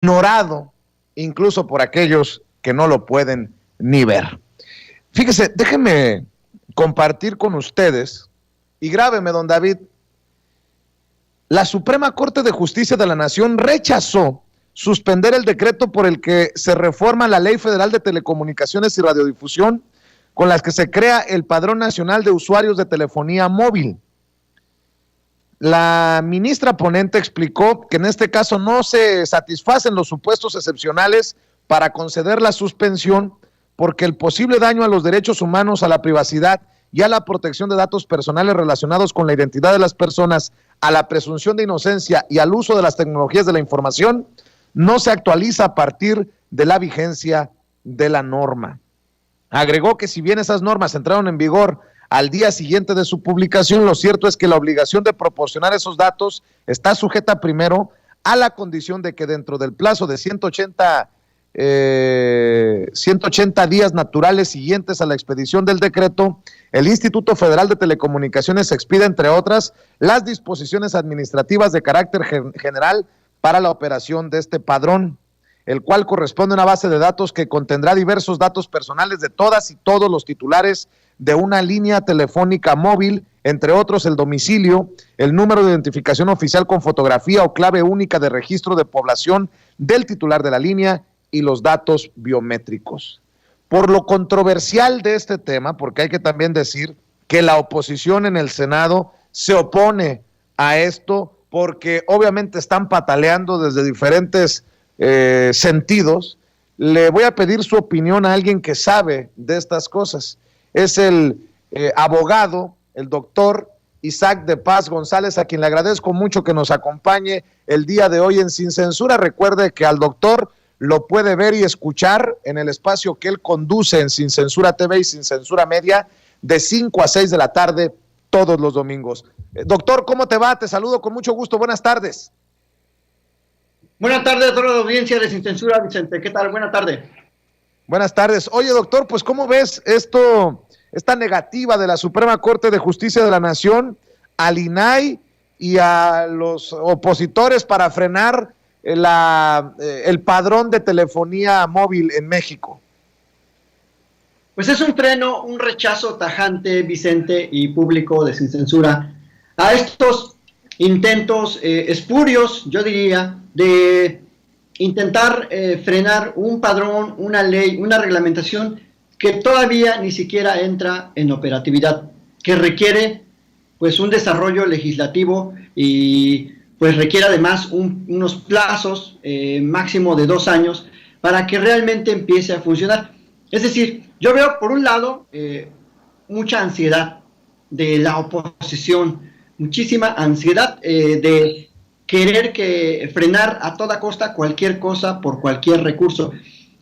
ignorado incluso por aquellos que no lo pueden ni ver. Fíjese, déjenme compartir con ustedes, y grábeme, don David, la Suprema Corte de Justicia de la Nación rechazó suspender el decreto por el que se reforma la Ley Federal de Telecomunicaciones y Radiodifusión, con las que se crea el Padrón Nacional de Usuarios de Telefonía Móvil. La ministra ponente explicó que en este caso no se satisfacen los supuestos excepcionales para conceder la suspensión, porque el posible daño a los derechos humanos, a la privacidad y a la protección de datos personales relacionados con la identidad de las personas, a la presunción de inocencia y al uso de las tecnologías de la información, no se actualiza a partir de la vigencia de la norma. Agregó que si bien esas normas entraron en vigor al día siguiente de su publicación, lo cierto es que la obligación de proporcionar esos datos está sujeta primero a la condición de que dentro del plazo de 180 días naturales siguientes a la expedición del decreto, el Instituto Federal de Telecomunicaciones expida, entre otras, las disposiciones administrativas de carácter general para la operación de este padrón, el cual corresponde a una base de datos que contendrá diversos datos personales de todas y todos los titulares de una línea telefónica móvil, entre otros el domicilio, el número de identificación oficial con fotografía o clave única de registro de población del titular de la línea y los datos biométricos. Por lo controversial de este tema, porque hay que también decir que la oposición en el Senado se opone a esto, porque obviamente están pataleando desde diferentes sentidos, le voy a pedir su opinión a alguien que sabe de estas cosas. Es el abogado, el doctor Isaac de Paz González, a quien le agradezco mucho que nos acompañe el día de hoy en Sin Censura. Recuerde que al doctor lo puede ver y escuchar en el espacio que él conduce en Sin Censura TV y Sin Censura Media de 5 a 6 de la tarde todos los domingos. Doctor, ¿cómo te va? Te saludo con mucho gusto. Buenas tardes. Buenas tardes a toda la audiencia de Sin Censura, Vicente. ¿Qué tal? Buenas tardes. Buenas tardes. Oye, doctor, pues ¿cómo ves esta negativa de la Suprema Corte de Justicia de la Nación al INAI y a los opositores para frenar el padrón de telefonía móvil en México? Pues es un freno, un rechazo tajante, Vicente, y público de Sin Censura a estos intentos espurios, yo diría, de intentar frenar un padrón, una ley, una reglamentación que todavía ni siquiera entra en operatividad, que requiere pues un desarrollo legislativo y pues requiere además unos plazos máximo de 2 años para que realmente empiece a funcionar. Es decir, yo veo por un lado mucha ansiedad de la oposición, muchísima ansiedad de querer frenar a toda costa cualquier cosa por cualquier recurso.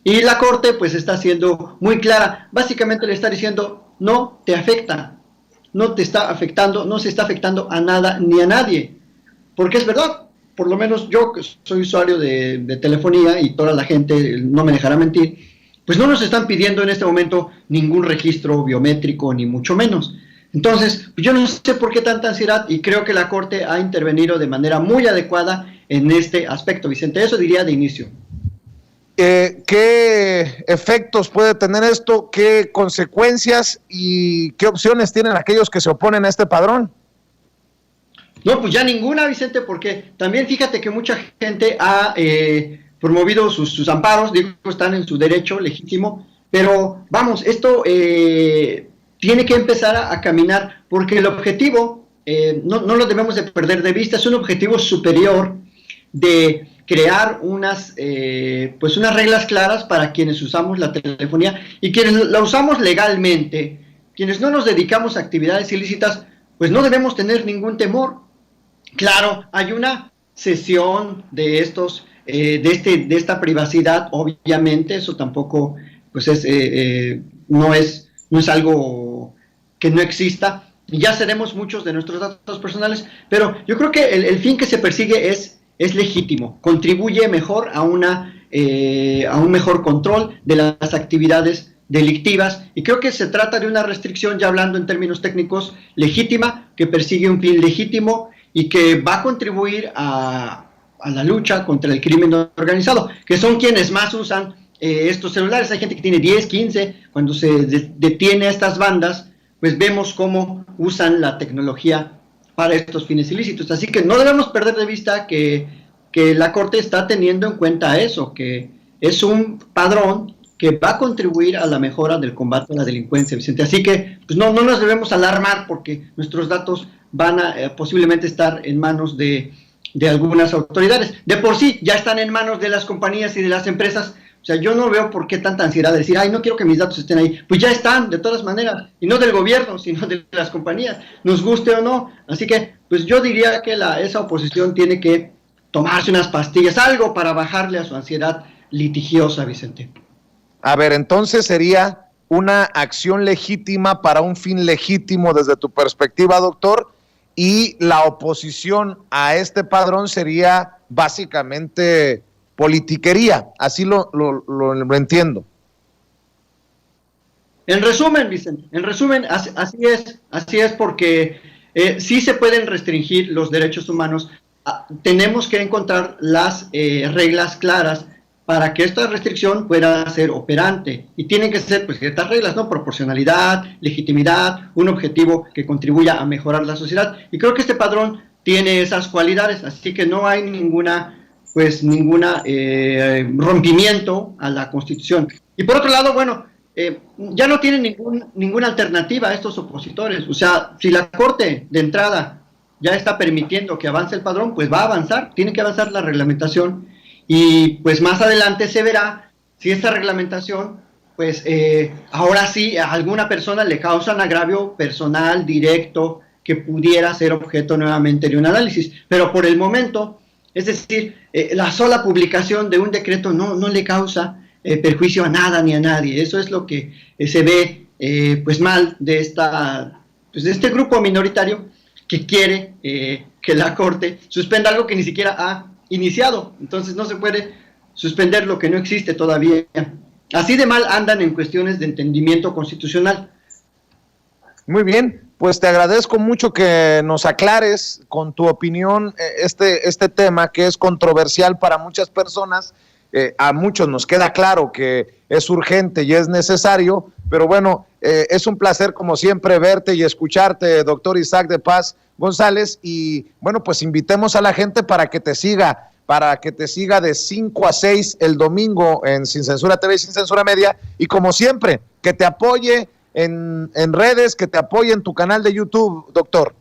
Y la Corte pues está siendo muy clara. Básicamente le está diciendo, no te afecta, no te está afectando, no se está afectando a nada ni a nadie. Porque es verdad, por lo menos yo que soy usuario de telefonía y toda la gente no me dejará mentir, pues no nos están pidiendo en este momento ningún registro biométrico, ni mucho menos. Entonces, yo no sé por qué tanta ansiedad y creo que la Corte ha intervenido de manera muy adecuada en este aspecto, Vicente. Eso diría de inicio. ¿Qué efectos puede tener esto? ¿Qué consecuencias y qué opciones tienen aquellos que se oponen a este padrón? No, pues ya ninguna, Vicente, porque también fíjate que mucha gente ha promovido sus amparos, digo, están en su derecho legítimo, pero vamos, esto tiene que empezar a caminar, porque el objetivo, no lo debemos de perder de vista, es un objetivo superior de crear unas reglas claras para quienes usamos la telefonía y quienes la usamos legalmente, quienes no nos dedicamos a actividades ilícitas, pues no debemos tener ningún temor. Claro, hay una cesión de estos, de esta privacidad, obviamente, eso tampoco, pues no es algo que no exista, y ya cedemos muchos de nuestros datos personales, pero yo creo que el fin que se persigue es legítimo, contribuye mejor a un mejor control de las actividades delictivas, y creo que se trata de una restricción, ya hablando en términos técnicos, legítima, que persigue un fin legítimo y que va a contribuir a a la lucha contra el crimen organizado, que son quienes más usan estos celulares. Hay gente que tiene 10, 15, cuando se detiene a estas bandas, pues vemos cómo usan la tecnología para estos fines ilícitos. Así que no debemos perder de vista que la Corte está teniendo en cuenta eso, que es un padrón que va a contribuir a la mejora del combate a la delincuencia, Vicente. Así que pues no nos debemos alarmar porque nuestros datos van a posiblemente estar en manos de algunas autoridades. De por sí ya están en manos de las compañías y de las empresas. O sea, yo no veo por qué tanta ansiedad de decir, ay, no quiero que mis datos estén ahí. Pues ya están, de todas maneras, y no del gobierno, sino de las compañías, nos guste o no. Así que, pues yo diría que esa oposición tiene que tomarse unas pastillas, algo para bajarle a su ansiedad litigiosa, Vicente. A ver, entonces sería una acción legítima para un fin legítimo desde tu perspectiva, doctor, y la oposición a este padrón sería básicamente politiquería, así lo entiendo. En resumen, Vicente, así es porque sí se pueden restringir los derechos humanos. Tenemos que encontrar las reglas claras para que esta restricción pueda ser operante, y tienen que ser pues ciertas reglas, ¿no? Proporcionalidad, legitimidad, un objetivo que contribuya a mejorar la sociedad, y creo que este padrón tiene esas cualidades, así que no hay ninguna rompimiento a la Constitución. Y por otro lado, bueno, ya no tienen ninguna alternativa a estos opositores. O sea, si la Corte de entrada ya está permitiendo que avance el padrón, pues va a avanzar, tiene que avanzar la reglamentación, y pues más adelante se verá si esta reglamentación, pues ahora sí a alguna persona le causa un agravio personal directo que pudiera ser objeto nuevamente de un análisis. Pero por el momento, es decir, la sola publicación de un decreto no le causa perjuicio a nada ni a nadie. Eso es lo que se ve pues mal de este grupo minoritario que quiere que la Corte suspenda algo que ni siquiera ha iniciado. Entonces no se puede suspender lo que no existe todavía. Así de mal andan en cuestiones de entendimiento constitucional. Muy bien, pues te agradezco mucho que nos aclares con tu opinión este tema que es controversial para muchas personas. A muchos nos queda claro que es urgente y es necesario, pero bueno, es un placer como siempre verte y escucharte, doctor Isaac de Paz González, y bueno, pues invitemos a la gente para que te siga de 5 a 6 el domingo en Sin Censura TV y Sin Censura Media, y como siempre, que te apoye en redes, que te apoye en tu canal de YouTube, doctor.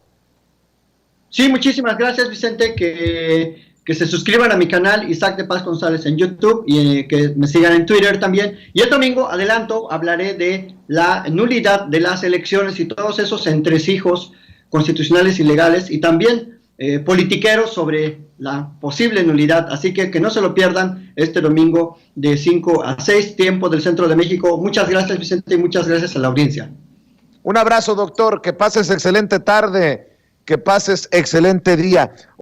Sí, muchísimas gracias, Vicente, que se suscriban a mi canal Isaac de Paz González en YouTube, y que me sigan en Twitter también. Y el domingo, adelanto, hablaré de la nulidad de las elecciones y todos esos entresijos constitucionales y legales, y también politiqueros sobre la posible nulidad. Así que no se lo pierdan este domingo de 5 a 6, tiempo del Centro de México. Muchas gracias, Vicente, y muchas gracias a la audiencia. Un abrazo, doctor, que pases excelente tarde, que pases excelente día.